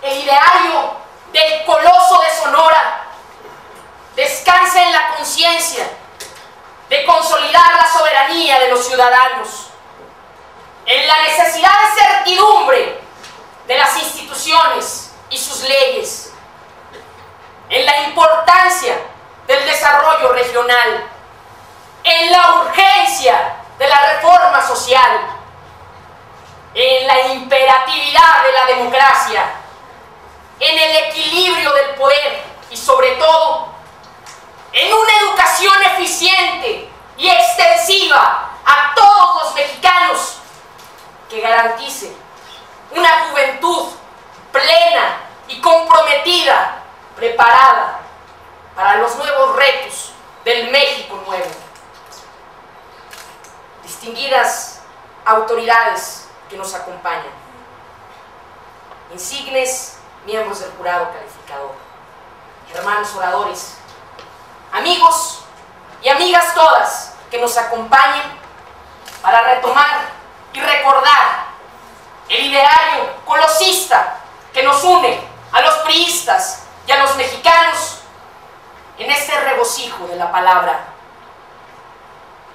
el ideario del coloso de Sonora descansa en la conciencia de consolidar la soberanía de los ciudadanos, en la necesidad de certidumbre de las instituciones y sus leyes, en la importancia del desarrollo regional, en la urgencia de la reforma social, en la imperatividad de la democracia, en el equilibrio del poder y sobre todo en una educación eficiente y extensiva a todos los mexicanos que garantice una juventud plena y comprometida, preparada para los nuevos retos del México nuevo. Distinguidas autoridades que nos acompañan, insignes miembros del jurado calificador, hermanos oradores, amigos y amigas todas que nos acompañen para retomar y recordar el ideario colosista que nos une a los priistas y a los mexicanos en este regocijo de la palabra.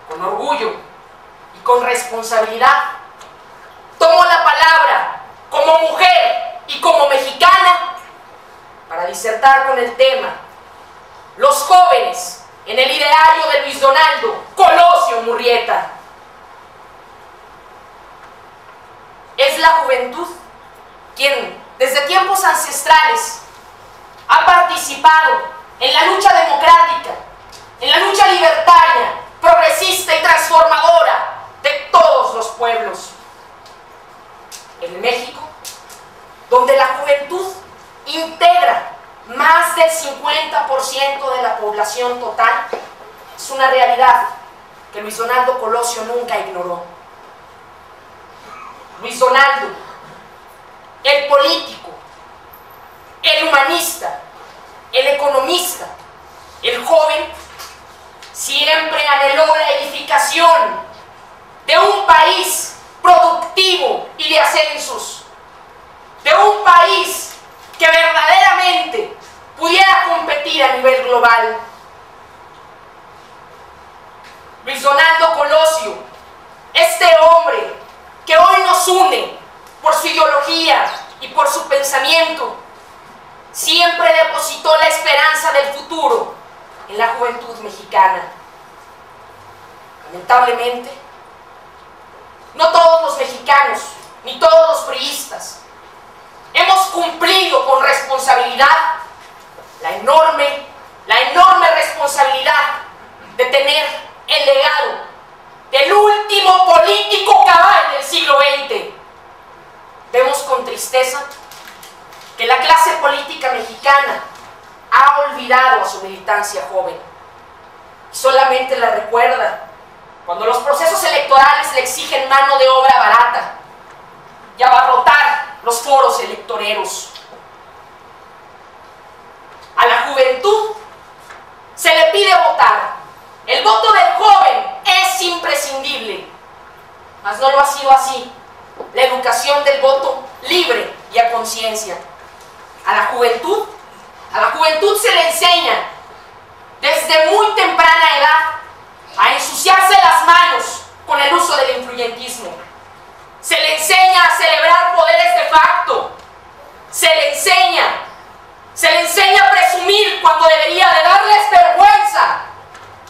Con orgullo y con responsabilidad tomo la palabra como mujer y como mexicana para disertar con el tema los jóvenes en el ideario de Luis Donaldo Colosio Murrieta. Es la juventud quien desde tiempos ancestrales ha participado en la lucha democrática, en la lucha libertaria, progresista y transformadora de todos los pueblos. En México, donde la juventud integra más del 50% de la población total, es una realidad que Luis Donaldo Colosio nunca ignoró. Luis Donaldo, el político, el humanista, el economista, el joven, siempre anheló la edificación de un país productivo y de ascensos, de un país que verdaderamente pudiera competir a nivel global. Luis Donaldo Colosio, este hombre que hoy nos une por su ideología y por su pensamiento, siempre depositó la esperanza del futuro en la juventud mexicana. Lamentablemente, no todos los mexicanos, ni todos los priistas, hemos cumplido con responsabilidad la enorme responsabilidad de tener el legado del último político cabal del siglo XX. Vemos con tristeza que la clase política mexicana ha olvidado a su militancia joven. Solamente la recuerda cuando los procesos electorales le exigen mano de obra barata y abarrotar los foros electoreros. A la juventud se le pide votar. El voto del joven es imprescindible, mas no lo ha sido así la educación del voto libre y a conciencia. A la juventud se le enseña desde muy temprana edad a ensuciarse las manos con el uso del influyentismo. Se le enseña a celebrar poderes de facto. Se le enseña a presumir cuando debería de darles vergüenza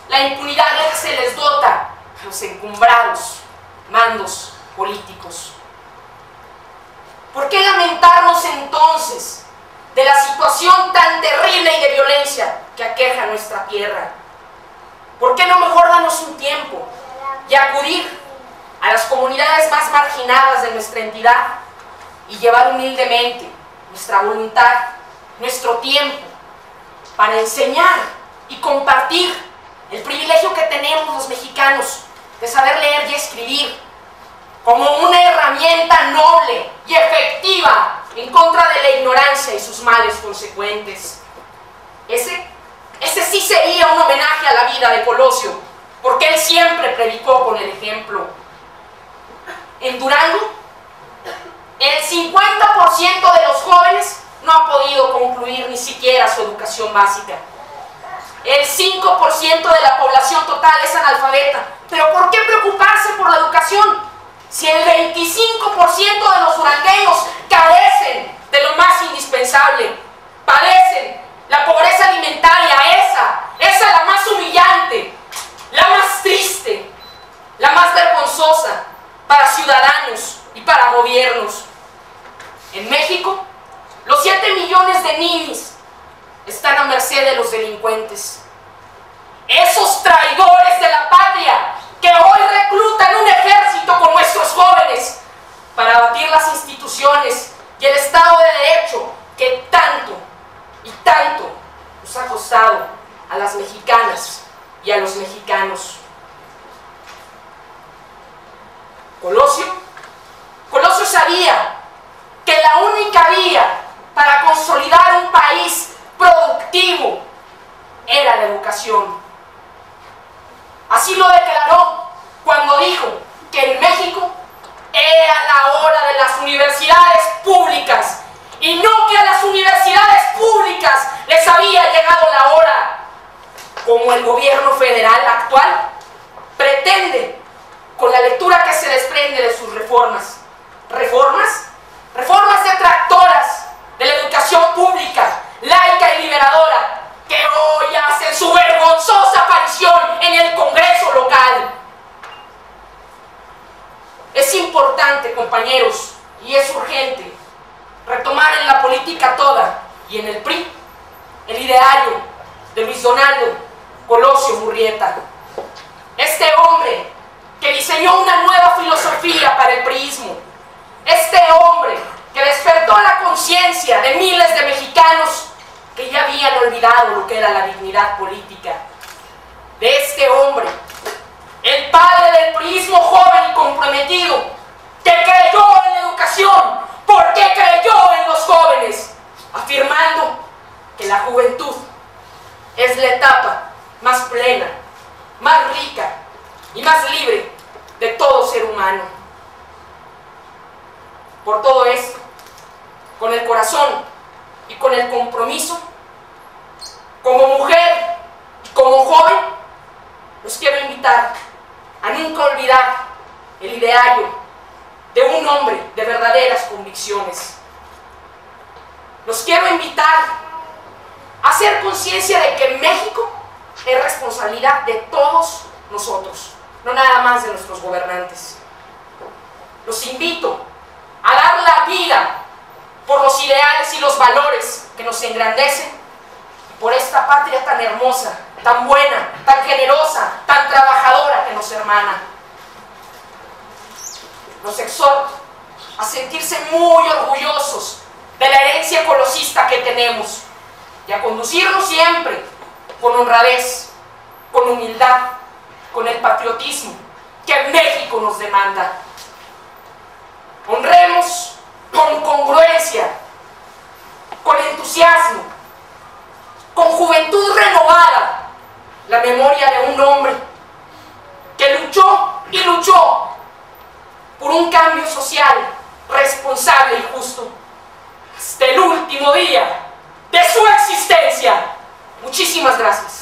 la impunidad de que se les dota a los encumbrados mandos políticos. ¿Por qué lamentarnos entonces de la situación tan terrible y de violencia que aqueja nuestra tierra? ¿Por qué no mejor darnos un tiempo y acudir a las comunidades más marginadas de nuestra entidad y llevar humildemente nuestra voluntad, nuestro tiempo, para enseñar y compartir el privilegio que tenemos los mexicanos de saber leer y escribir como una herramienta noble y efectiva en contra de la ignorancia y sus males consecuentes? Ese sí sería un homenaje a la vida de Colosio, porque él siempre predicó con el ejemplo. En Durango, el 50% de los jóvenes no ha podido concluir ni siquiera su educación básica. El 5% de la población total es analfabeta. ¿Pero por qué preocuparse por la educación? Si el 25% de los durangueños carecen de lo más indispensable, padecen la pobreza alimentaria, esa la más humillante, la más triste, la más vergonzosa para ciudadanos y para gobiernos. En México, los 7 millones de ninis están a merced de los delincuentes. Esos traidores de la patria que hoy reclutan un ejército con nuestros jóvenes para abatir las instituciones y el Estado de Derecho que tanto y tanto nos ha costado a las mexicanas y a los mexicanos. Colosio sabía que la única vía para consolidar un país productivo era la educación. Así lo declaró cuando dijo que en México era la hora de las universidades públicas y no que a las universidades públicas les había llegado la hora, como el gobierno federal actual pretende con la lectura que se desprende de sus reformas. Reformas detractoras de la educación pública, laica y liberadora, que hoy hacen su vergonzosa aparición en el Congreso local. Es importante, compañeros, y es urgente retomar en la política toda y en el PRI el ideario de Luis Donaldo Colosio Murrieta. Este hombre que diseñó una nueva filosofía para el priismo. Este hombre que despertó la conciencia de miles de mexicanos que ya habían olvidado lo que era la dignidad política. De este hombre, el padre del priismo joven y comprometido, que creyó en la educación porque creyó en los jóvenes, afirmando que la juventud es la etapa más plena, más rica y más libre de todo ser humano. Por todo esto, con el corazón y con el compromiso, como mujer y como joven, los quiero invitar a nunca olvidar el ideario de un hombre de verdaderas convicciones. Los quiero invitar a hacer conciencia de que México es responsabilidad de todos nosotros, no nada más de nuestros gobernantes. Los invito a dar la vida por los ideales y los valores que nos engrandecen y por esta patria tan hermosa, tan buena, tan generosa, tan trabajadora que nos hermana. Los exhorto a sentirse muy orgullosos de la herencia colosista que tenemos y a conducirnos siempre con honradez, con humildad, con el patriotismo que México nos demanda. Honremos con congruencia, con entusiasmo, con juventud renovada, la memoria de un hombre que luchó y luchó por un cambio social responsable y justo hasta el último día de su existencia. Muchísimas gracias.